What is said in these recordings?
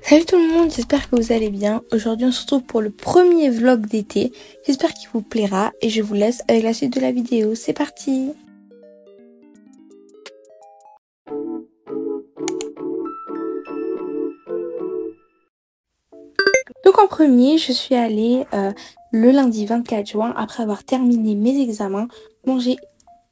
Salut tout le monde, j'espère que vous allez bien. Aujourd'hui on se retrouve pour le premier vlog d'été. J'espère qu'il vous plaira et je vous laisse avec la suite de la vidéo. C'est parti! Donc en premier, je suis allée le lundi 24 juin, après avoir terminé mes examens, manger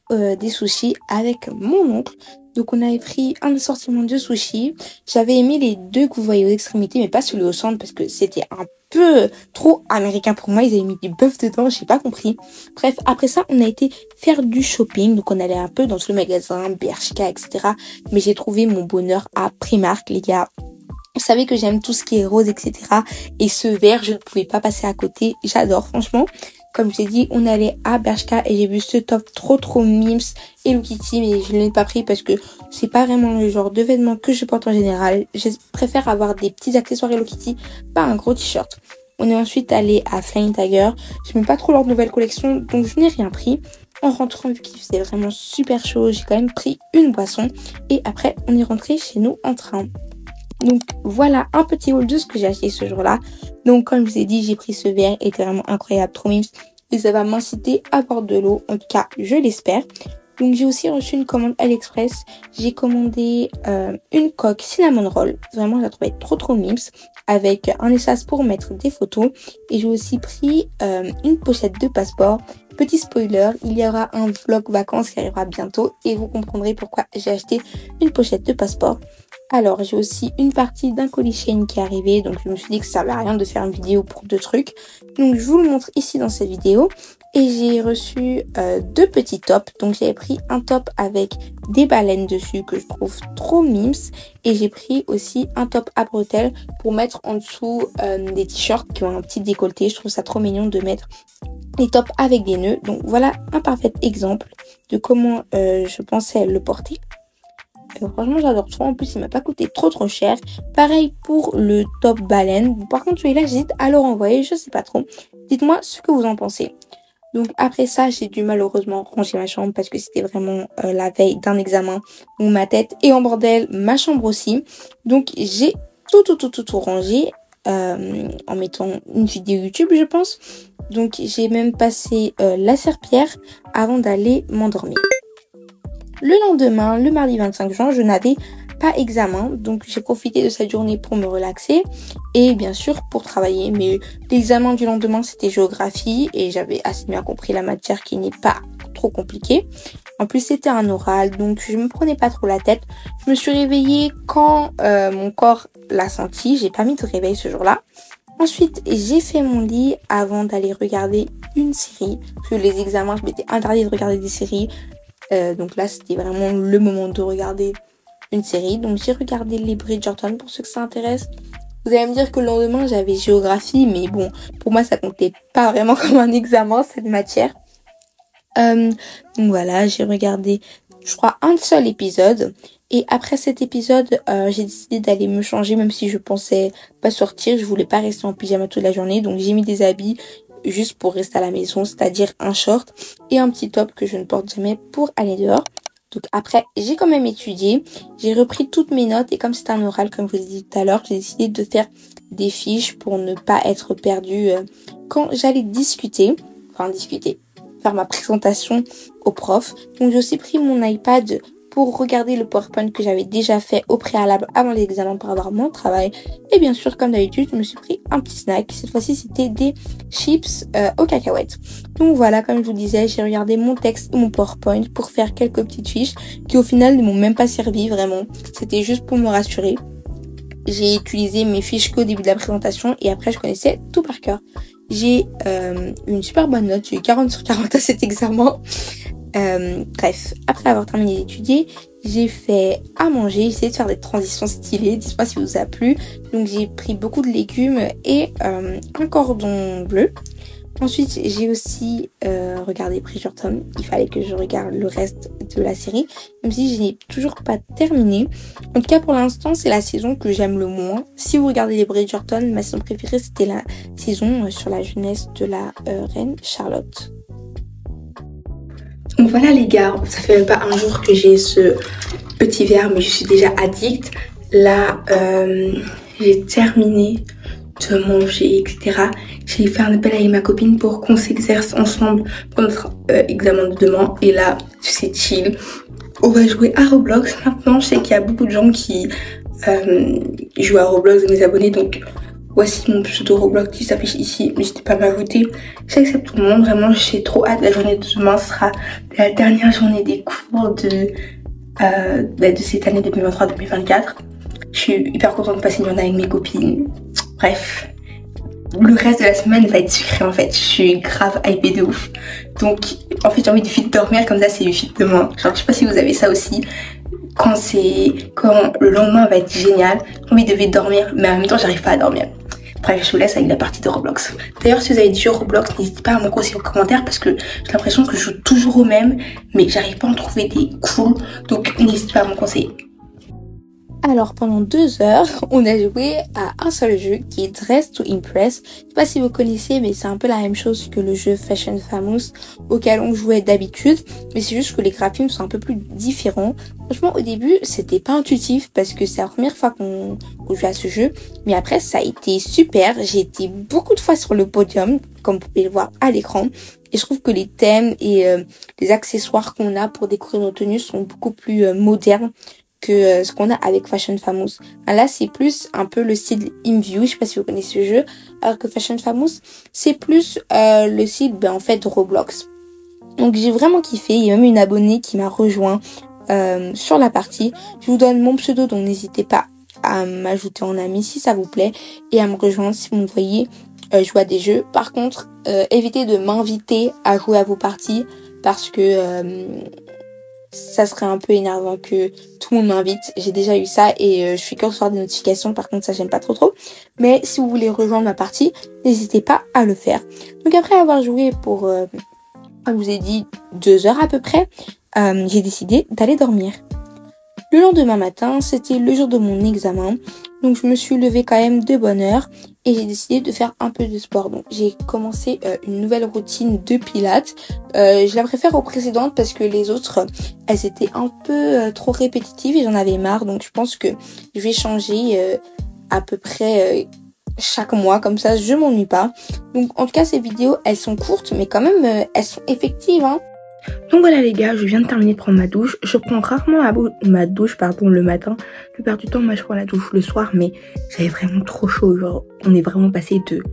des sushis avec mon oncle. Donc on avait pris un assortiment de sushis. J'avais aimé les deux que vous voyez aux extrémités, mais pas celui au centre parce que c'était un peu trop américain pour moi. Ils avaient mis du bœuf dedans, j'ai pas compris. Bref, après ça, on a été faire du shopping. Donc on allait un peu dans tout le magasin, Bershka, etc. Mais j'ai trouvé mon bonheur à Primark, les gars. Vous savez que j'aime tout ce qui est rose, etc. Et ce vert, je ne pouvais pas passer à côté. J'adore, franchement. Comme je vous ai dit, on allait à Bershka et j'ai vu ce top trop mimes Hello Kitty, mais je ne l'ai pas pris parce que c'est pas vraiment le genre de vêtements que je porte en général. Je préfère avoir des petits accessoires Hello Kitty, pas un gros t-shirt. On est ensuite allé à Flying Tiger. Je n'aime pas trop leur nouvelle collection, donc je n'ai rien pris. En rentrant, vu qu'il faisait vraiment super chaud, j'ai quand même pris une boisson. Et après, on est rentré chez nous en train. Donc voilà un petit haul de ce que j'ai acheté ce jour-là. Donc comme je vous ai dit, j'ai pris ce verre, il était vraiment incroyable, trop mimes. Et ça va m'inciter à boire de l'eau, en tout cas je l'espère. Donc j'ai aussi reçu une commande AliExpress. J'ai commandé une coque cinnamon roll. Vraiment je la trouvais trop mimes. Avec un espace pour mettre des photos. Et j'ai aussi pris une pochette de passeport. Petit spoiler, il y aura un vlog vacances qui arrivera bientôt. Et vous comprendrez pourquoi j'ai acheté une pochette de passeport. Alors, j'ai aussi une partie d'un colis Shein qui est arrivé. Donc, je me suis dit que ça servait à rien de faire une vidéo pour deux trucs. Donc, je vous le montre ici dans cette vidéo. Et j'ai reçu deux petits tops. Donc, j'avais pris un top avec des baleines dessus que je trouve trop mimes. Et j'ai pris aussi un top à bretelles pour mettre en dessous des t-shirts qui ont un petit décolleté. Je trouve ça trop mignon de mettre les tops avec des nœuds. Donc, voilà un parfait exemple de comment je pensais le porter. Franchement j'adore trop, en plus il m'a pas coûté trop cher. Pareil pour le top baleine. Par contre celui-là j'hésite à le renvoyer, je sais pas trop. Dites-moi ce que vous en pensez. Donc après ça j'ai dû malheureusement ranger ma chambre parce que c'était vraiment la veille d'un examen. Donc ma tête est en bordel, ma chambre aussi. Donc j'ai tout rangé en mettant une vidéo YouTube je pense. Donc j'ai même passé la serpillière avant d'aller m'endormir. Le lendemain, le mardi 25 juin, je n'avais pas examen, donc j'ai profité de cette journée pour me relaxer et bien sûr pour travailler. Mais l'examen du lendemain, c'était géographie et j'avais assez bien compris la matière qui n'est pas trop compliquée. En plus, c'était un oral, donc je me prenais pas trop la tête. Je me suis réveillée quand mon corps l'a senti. J'ai pas mis de réveil ce jour-là. Ensuite, j'ai fait mon lit avant d'aller regarder une série. Parce que les examens, je m'étais interdit de regarder des séries. Donc là c'était vraiment le moment de regarder une série. Donc j'ai regardé les Bridgerton pour ceux que ça intéresse. Vous allez me dire que le lendemain j'avais géographie, mais bon pour moi ça comptait pas vraiment comme un examen cette matière. Donc voilà, j'ai regardé je crois un seul épisode. Et après cet épisode j'ai décidé d'aller me changer, même si je pensais pas sortir. Je voulais pas rester en pyjama toute la journée, donc j'ai mis des habits juste pour rester à la maison, c'est-à-dire un short et un petit top que je ne porte jamais pour aller dehors. Donc après, j'ai quand même étudié, j'ai repris toutes mes notes et comme c'est un oral, comme je vous ai dit tout à l'heure, j'ai décidé de faire des fiches pour ne pas être perdue quand j'allais faire ma présentation au prof. Donc j'ai aussi pris mon iPad pour regarder le PowerPoint que j'avais déjà fait au préalable avant l'examen pour avoir mon travail. Et bien sûr, comme d'habitude, je me suis pris un petit snack. Cette fois-ci, c'était des chips aux cacahuètes. Donc voilà, comme je vous disais, j'ai regardé mon texte et mon PowerPoint pour faire quelques petites fiches qui au final ne m'ont même pas servi vraiment. C'était juste pour me rassurer. J'ai utilisé mes fiches qu'au début de la présentation et après, je connaissais tout par cœur. J'ai une super bonne note, j'ai eu 40 sur 40 à cet examen. Bref, après avoir terminé d'étudier, j'ai fait à manger, j'ai essayé de faire des transitions stylées, dites-moi si vous a plu. Donc j'ai pris beaucoup de légumes et un cordon bleu. Ensuite j'ai aussi regardé Bridgerton, il fallait que je regarde le reste de la série, même si je n'ai toujours pas terminé. En tout cas pour l'instant c'est la saison que j'aime le moins. Si vous regardez les Bridgerton, ma saison préférée c'était la saison sur la jeunesse de la reine Charlotte. Donc voilà les gars, ça fait même pas un jour que j'ai ce petit verre mais je suis déjà addict. Là j'ai terminé de manger, etc., j'ai fait un appel avec ma copine pour qu'on s'exerce ensemble pour notre examen de demain. Et là, c'est chill. On va jouer à Roblox. Maintenant, je sais qu'il y a beaucoup de gens qui jouent à Roblox, de mes abonnés. Donc, voici mon pseudo Roblox qui s'affiche ici. N'hésitez pas à m'ajouter. J'accepte tout le monde. Vraiment, j'ai trop hâte. La journée de demain sera la dernière journée des cours de cette année 2023-2024. Je suis hyper contente de passer une journée avec mes copines. Bref, le reste de la semaine va être sucré en fait. Je suis grave hypée de ouf. Donc en fait j'ai envie de vite dormir, comme ça c'est vite demain. Genre je sais pas si vous avez ça aussi. Quand le lendemain va être génial, j'ai envie de vite dormir, mais en même temps j'arrive pas à dormir. Bref, je vous laisse avec la partie de Roblox. D'ailleurs, si vous avez du jeu Roblox, n'hésitez pas à me conseiller en commentaire parce que j'ai l'impression que je joue toujours au même, mais j'arrive pas à en trouver des cool. Donc n'hésitez pas à me conseiller. Alors pendant 2 heures, on a joué à un seul jeu qui est Dress to Impress. Je sais pas si vous connaissez, mais c'est un peu la même chose que le jeu Fashion Famous auquel on jouait d'habitude. Mais c'est juste que les graphismes sont un peu plus différents. Franchement, au début, c'était pas intuitif parce que c'est la première fois qu'on joue à ce jeu. Mais après, ça a été super. J'ai été beaucoup de fois sur le podium, comme vous pouvez le voir à l'écran. Et je trouve que les thèmes et les accessoires qu'on a pour décorer nos tenues sont beaucoup plus modernes que ce qu'on a avec Fashion Famous. Là, c'est plus un peu le style InView, je sais pas si vous connaissez ce jeu, alors que Fashion Famous, c'est plus le style, en fait, Roblox. Donc, j'ai vraiment kiffé. Il y a même une abonnée qui m'a rejoint sur la partie. Je vous donne mon pseudo, donc n'hésitez pas à m'ajouter en ami si ça vous plaît et à me rejoindre si vous me voyez jouer à des jeux. Par contre, évitez de m'inviter à jouer à vos parties parce que ça serait un peu énervant que tout le monde m'invite. J'ai déjà eu ça et je suis que recevoir des notifications. Par contre, ça, j'aime pas trop. Mais si vous voulez rejoindre ma partie, n'hésitez pas à le faire. Donc après avoir joué pour, comme je vous ai dit, 2 heures à peu près, j'ai décidé d'aller dormir. Le lendemain matin, c'était le jour de mon examen. Donc je me suis levée quand même de bonne heure et j'ai décidé de faire un peu de sport. Donc j'ai commencé une nouvelle routine de pilates. Je la préfère aux précédentes parce que les autres, elles étaient un peu trop répétitives et j'en avais marre. Donc je pense que je vais changer à peu près chaque mois. Comme ça, je m'ennuie pas. Donc en tout cas, ces vidéos, elles sont courtes mais quand même, elles sont effectives, hein. Donc voilà les gars, je viens de terminer de prendre ma douche. Je prends rarement ma douche le matin. La plupart du temps, moi je prends la douche le soir, mais j'avais vraiment trop chaud. Genre, on est vraiment passé de...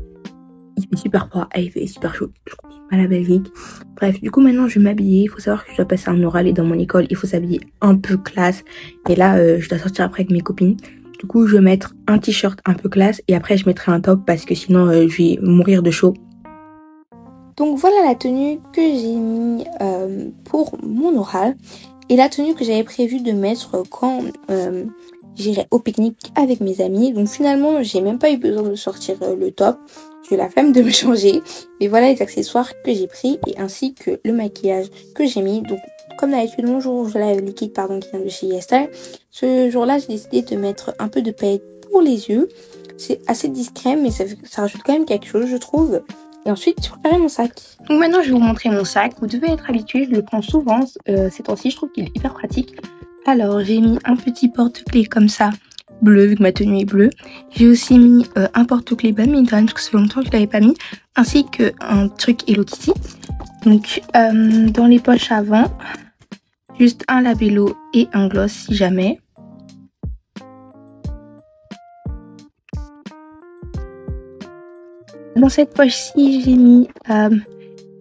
Il fait super froid à il fait super chaud. Je crois à la Belgique. Bref, du coup maintenant je vais m'habiller. Il faut savoir que je dois passer un oral et dans mon école, il faut s'habiller un peu classe. Et là, je dois sortir après avec mes copines. Du coup, je vais mettre un t-shirt un peu classe et après je mettrai un top parce que sinon je vais mourir de chaud. Donc voilà la tenue que j'ai mis pour mon oral et la tenue que j'avais prévu de mettre quand j'irai au pique-nique avec mes amis. Donc finalement, j'ai même pas eu besoin de sortir le top. J'ai eu la flemme de me changer. Mais voilà les accessoires que j'ai pris et ainsi que le maquillage que j'ai mis. Donc comme d'habitude, mon jour où je lave liquide qui vient de chez YesStyle, ce jour-là, j'ai décidé de mettre un peu de paillettes pour les yeux. C'est assez discret mais ça rajoute quand même quelque chose, je trouve. Et ensuite, j'ai préparé mon sac. Donc maintenant, je vais vous montrer mon sac. Vous devez être habitué, je le prends souvent ces temps-ci. Je trouve qu'il est hyper pratique. Alors, j'ai mis un petit porte-clés comme ça, bleu, vu que ma tenue est bleue. J'ai aussi mis un porte-clés badminton, parce que ça fait longtemps que je ne l'avais pas mis. Ainsi qu'un truc Hello Kitty. Donc, dans les poches avant, juste un labello et un gloss si jamais. Dans cette poche-ci, j'ai mis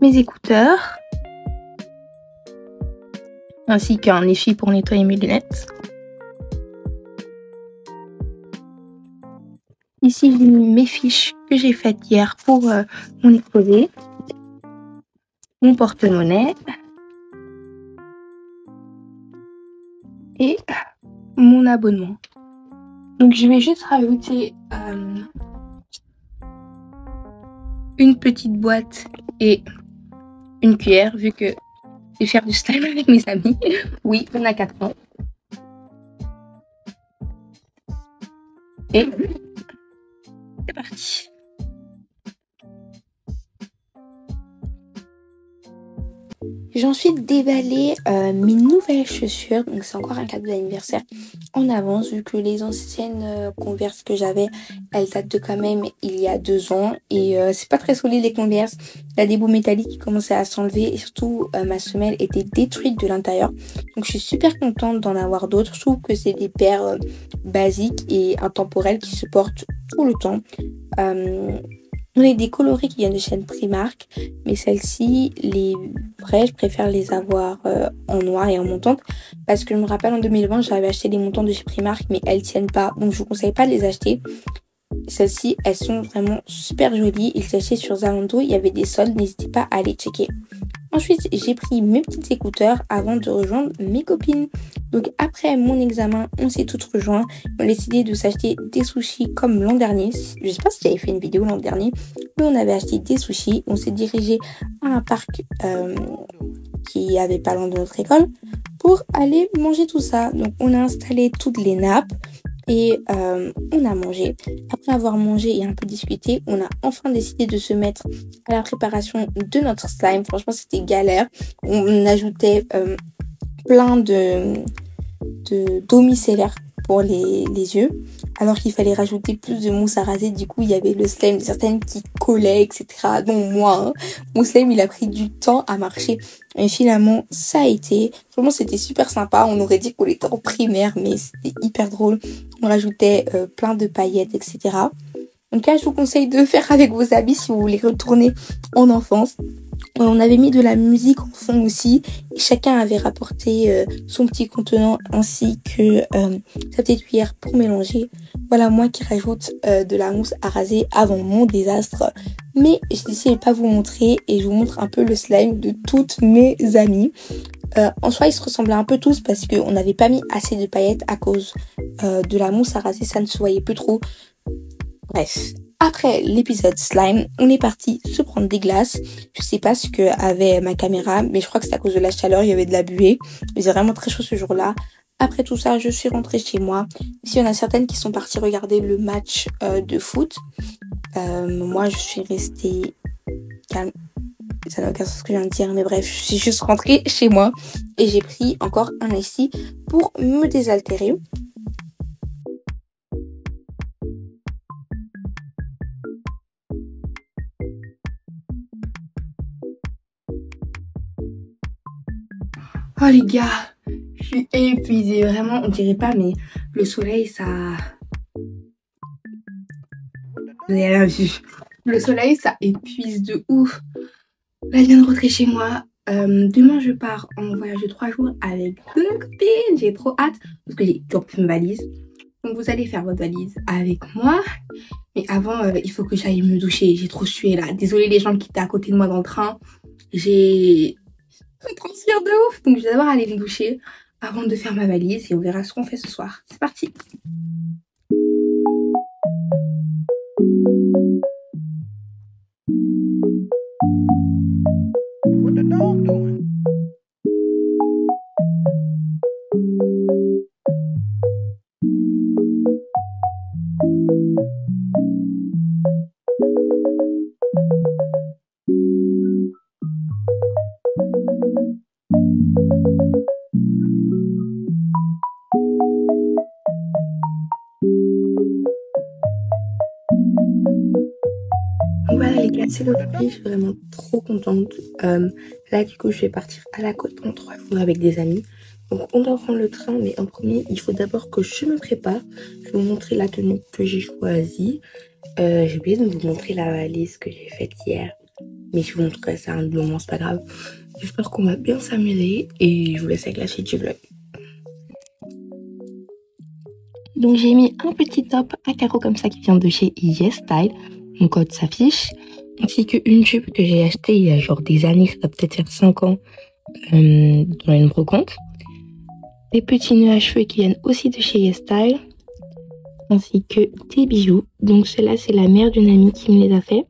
mes écouteurs, ainsi qu'un essuie pour nettoyer mes lunettes. Ici, j'ai mis mes fiches que j'ai faites hier pour mon exposé, mon porte-monnaie et mon abonnement. Donc, je vais juste rajouter une petite boîte et une cuillère, vu que je vais faire du slime avec mes amis. Oui, on a 4 ans. Et c'est parti. J'ai ensuite déballé mes nouvelles chaussures. Donc c'est encore un cadeau d'anniversaire en avance vu que les anciennes Converse que j'avais, elles datent de quand même il y a 2 ans. Et c'est pas très solide les Converse. Il y a des bouts métalliques qui commençaient à s'enlever. Et surtout ma semelle était détruite de l'intérieur. Donc je suis super contente d'en avoir d'autres. Je trouve que c'est des paires basiques et intemporelles qui se portent tout le temps. On a des coloris qui viennent de chez Primark, mais celles-ci, les vraies, je préfère les avoir en noir et en montante parce que je me rappelle en 2020, j'avais acheté des montants de chez Primark, mais elles tiennent pas, donc je vous conseille pas de les acheter. Celles-ci, elles sont vraiment super jolies. Ils s'achetaient sur Zalando, il y avait des soldes, n'hésitez pas à les checker. Ensuite, j'ai pris mes petits écouteurs avant de rejoindre mes copines. Donc après mon examen, on s'est toutes rejoints. On a décidé de s'acheter des sushis comme l'an dernier. Je sais pas si j'avais fait une vidéo l'an dernier, mais on avait acheté des sushis. On s'est dirigé à un parc qui avait pas loin de notre école pour aller manger tout ça. Donc on a installé toutes les nappes. Et on a mangé. Après avoir mangé et un peu discuté, on a enfin décidé de se mettre à la préparation de notre slime. Franchement, c'était galère. On ajoutait plein d'eau micellaire pour les yeux, alors qu'il fallait rajouter plus de mousse à raser. Du coup, il y avait le slime, certaines qui collaient, etc. Donc moi, mon slime, il a pris du temps à marcher. Et finalement, ça a été. Vraiment, c'était super sympa. On aurait dit qu'on était en primaire, mais c'était hyper drôle. On rajoutait plein de paillettes, etc. Donc là, je vous conseille de faire avec vos amis si vous voulez retourner en enfance. On avait mis de la musique en fond aussi. Et chacun avait rapporté son petit contenant ainsi que sa petite cuillère pour mélanger. Voilà moi qui rajoute de la mousse à raser avant mon désastre. Mais j'ai décidé de pas vous montrer et je vous montre un peu le slime de toutes mes amies. En soi, ils se ressemblaient un peu tous parce qu'on n'avait pas mis assez de paillettes à cause de la mousse à raser. Ça ne se voyait plus trop. Bref. Après l'épisode slime, on est parti se prendre des glaces. Je sais pas ce que avait ma caméra, mais je crois que c'est à cause de la chaleur, il y avait de la buée. Il faisait vraiment très chaud ce jour-là. Après tout ça, je suis rentrée chez moi. Ici, il y en a certaines qui sont parties regarder le match de foot. Moi, je suis restée calme. Ça n'a aucun sens ce que je viens de dire, mais bref, je suis juste rentrée chez moi. Et j'ai pris encore un ici pour me désaltérer. Oh les gars, je suis épuisée, vraiment, on dirait pas, mais le soleil, ça... Vous avez rien vu. Le soleil, ça épuise de ouf. Là, je viens de rentrer chez moi. Demain, je pars en voyage de 3 jours avec 2 copines. J'ai trop hâte, parce que j'ai toujours plus ma valise. Donc, vous allez faire votre valise avec moi. Mais avant, il faut que j'aille me doucher. J'ai trop sué, là. Désolée les gens qui étaient à côté de moi dans le train. J'ai... Je transpire de ouf. Donc, je vais d'abord aller me doucher avant de faire ma valise et on verra ce qu'on fait ce soir. C'est parti. What the dog doing? Voilà les gars, c'est le prix, je suis vraiment trop contente. Là du coup je vais partir à la côte pendant 3 jours avec des amis. Donc on doit prendre le train, mais en premier il faut d'abord que je me prépare. Je vais vous montrer la tenue que j'ai choisie. J'ai oublié de vous montrer la valise que j'ai faite hier. Mais je vous montrerai ça à un moment, c'est pas grave. J'espère qu'on va bien s'amuser et je vous laisse avec la suite du vlog. Donc j'ai mis un petit top à carreaux comme ça qui vient de chez YesStyle. Mon code s'affiche. Ainsi qu'une jupe que j'ai achetée il y a genre des années, ça doit peut-être faire 5 ans, dans une brocante. Des petits nœuds à cheveux qui viennent aussi de chez YesStyle. Ainsi que des bijoux. Donc cela c'est la mère d'une amie qui me les a fait.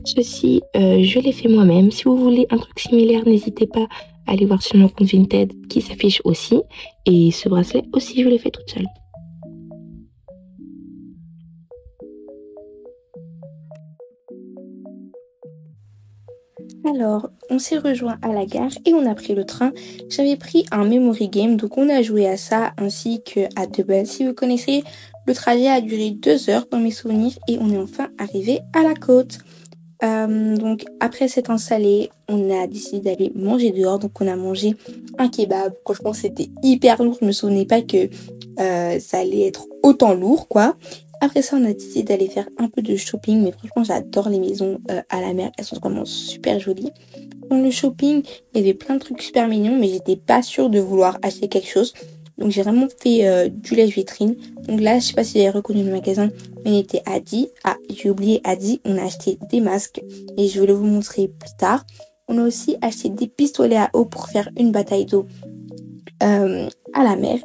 Ceci je l'ai fait moi-même. Si vous voulez un truc similaire, n'hésitez pas à aller voir sur mon compte Vinted qui s'affiche aussi. Et ce bracelet aussi je l'ai fait toute seule. Alors, on s'est rejoint à la gare et on a pris le train. J'avais pris un memory game, donc on a joué à ça ainsi que à Double. Si vous connaissez, le trajet a duré 2 heures dans mes souvenirs et on est enfin arrivé à la côte. Donc après s'être installé, on a décidé d'aller manger dehors. Donc on a mangé un kebab. Franchement, c'était hyper lourd. Je me souvenais pas que ça allait être autant lourd, quoi. Après ça, on a décidé d'aller faire un peu de shopping. Mais franchement, j'adore les maisons à la mer. Elles sont vraiment super jolies. Dans le shopping, il y avait plein de trucs super mignons, mais j'étais pas sûre de vouloir acheter quelque chose. Donc j'ai vraiment fait du lèche-vitrine. Donc là, je sais pas si vous avez reconnu le magasin, mais il était Adi. Ah, j'ai oublié Adi. On a acheté des masques et je vais vous montrer plus tard. On a aussi acheté des pistolets à eau pour faire une bataille d'eau à la mer.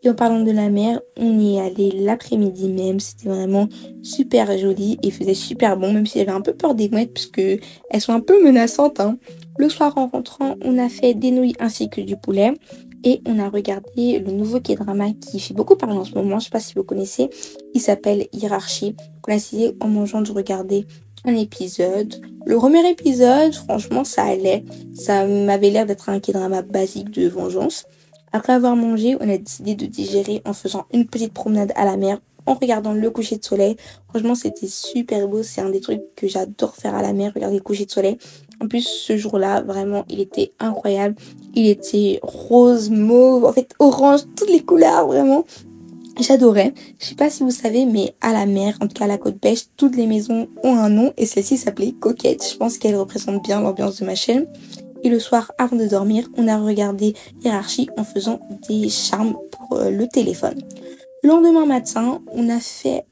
Et en parlant de la mer, on y est allé l'après-midi même. C'était vraiment super joli et il faisait super bon, même si j'avais un peu peur des mouettes parce que elles sont un peu menaçantes, hein. Le soir en rentrant, on a fait des nouilles ainsi que du poulet. Et on a regardé le nouveau K-drama qui fait beaucoup parler en ce moment. Je sais pas si vous connaissez. Il s'appelle Hiérarchie. On a décidé en mangeant de regarder un épisode. Le premier épisode, franchement, ça allait. Ça m'avait l'air d'être un K-drama basique de vengeance. Après avoir mangé, on a décidé de digérer en faisant une petite promenade à la mer, en regardant le coucher de soleil. Franchement, c'était super beau. C'est un des trucs que j'adore faire à la mer, regarder le coucher de soleil. En plus, ce jour-là, vraiment, il était incroyable. Il était rose, mauve, en fait, orange, toutes les couleurs, vraiment. J'adorais. Je sais pas si vous savez, mais à la mer, en tout cas à la côte pêche, toutes les maisons ont un nom et celle-ci s'appelait Coquette. Je pense qu'elle représente bien l'ambiance de ma chaîne. Et le soir, avant de dormir, on a regardé Hiérarchie en faisant des charmes pour le téléphone. Le lendemain matin, on a fait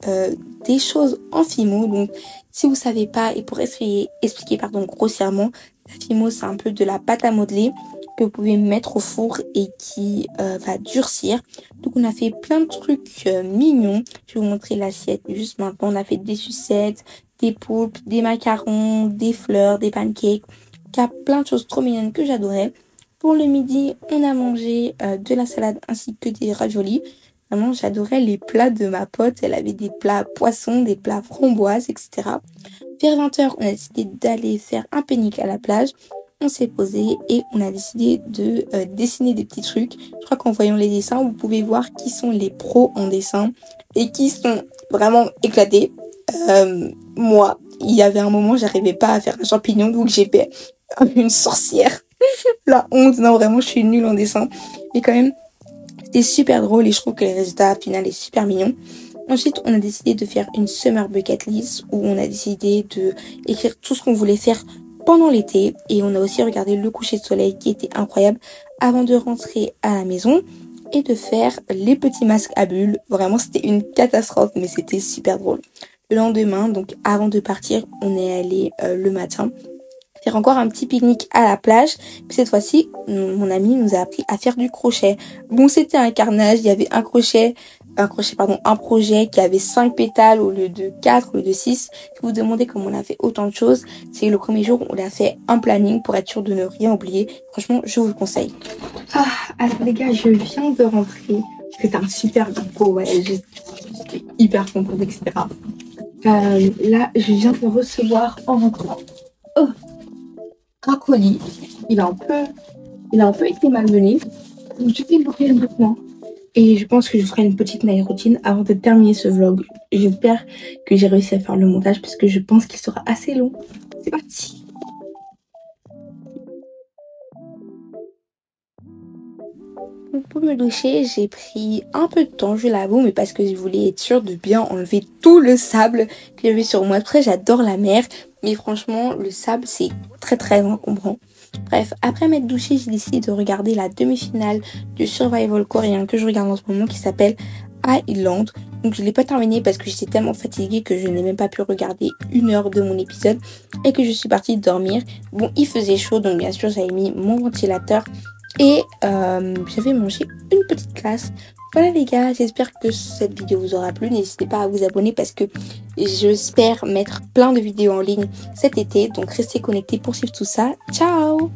des choses en Fimo. Donc, si vous savez pas, et pour expliquer grossièrement, la Fimo, c'est un peu de la pâte à modeler que vous pouvez mettre au four et qui va durcir. Donc, on a fait plein de trucs mignons. Je vais vous montrer l'assiette juste maintenant. On a fait des sucettes, des poulpes, des macarons, des fleurs, des pancakes. Il y a plein de choses trop mignonnes que j'adorais. Pour le midi, on a mangé de la salade ainsi que des raviolis. Vraiment, j'adorais les plats de ma pote. Elle avait des plats poissons, des plats framboises, etc. Vers 20h, on a décidé d'aller faire un pique-nique à la plage. On s'est posé et on a décidé de dessiner des petits trucs. Je crois qu'en voyant les dessins, vous pouvez voir qui sont les pros en dessin et qui sont vraiment éclatés. Moi, il y avait un moment, j'arrivais pas à faire un champignon, donc j'ai fait une sorcière. La honte, non, vraiment, je suis nulle en dessin. Mais quand même, c'était super drôle et je trouve que le résultat final est super mignon. Ensuite, on a décidé de faire une summer bucket list où on a décidé de écrire tout ce qu'on voulait faire pendant l'été. Et on a aussi regardé le coucher de soleil qui était incroyable avant de rentrer à la maison et de faire les petits masques à bulles. Vraiment, c'était une catastrophe, mais c'était super drôle. Le lendemain, donc avant de partir, on est allé le matin faire encore un petit pique-nique à la plage. Puis cette fois-ci, mon ami nous a appris à faire du crochet. Bon, c'était un carnage. Il y avait un projet qui avait 5 pétales au lieu de 4, au lieu de 6. Si vous vous demandez comment on a fait autant de choses, c'est le premier jour, on a fait un planning pour être sûr de ne rien oublier. Franchement, je vous le conseille. Ah, alors les gars, je viens de rentrer. C'était un super beau voyage. J'étais hyper contente, etc. Là, je viens de recevoir en rentrant un colis. Il a un peu été malmené. Donc je vais l'ouvrir maintenant. Et je pense que je ferai une petite night routine avant de terminer ce vlog. J'espère que j'ai réussi à faire le montage parce que je pense qu'il sera assez long. C'est parti. Donc pour me doucher, j'ai pris un peu de temps, je l'avoue, mais parce que je voulais être sûre de bien enlever tout le sable qu'il y avait sur moi. Après, j'adore la mer, mais franchement, le sable, c'est très très encombrant. Bref, après m'être douchée, j'ai décidé de regarder la demi-finale du survival coréen que je regarde en ce moment qui s'appelle Island. Donc je l'ai pas terminé parce que j'étais tellement fatiguée que je n'ai même pas pu regarder 1 heure de mon épisode et que je suis partie dormir. Bon, il faisait chaud, donc bien sûr j'avais mis mon ventilateur et j'avais mangé une petite glace. Voilà les gars, j'espère que cette vidéo vous aura plu. N'hésitez pas à vous abonner parce que j'espère mettre plein de vidéos en ligne cet été. Donc restez connectés pour suivre tout ça. Ciao!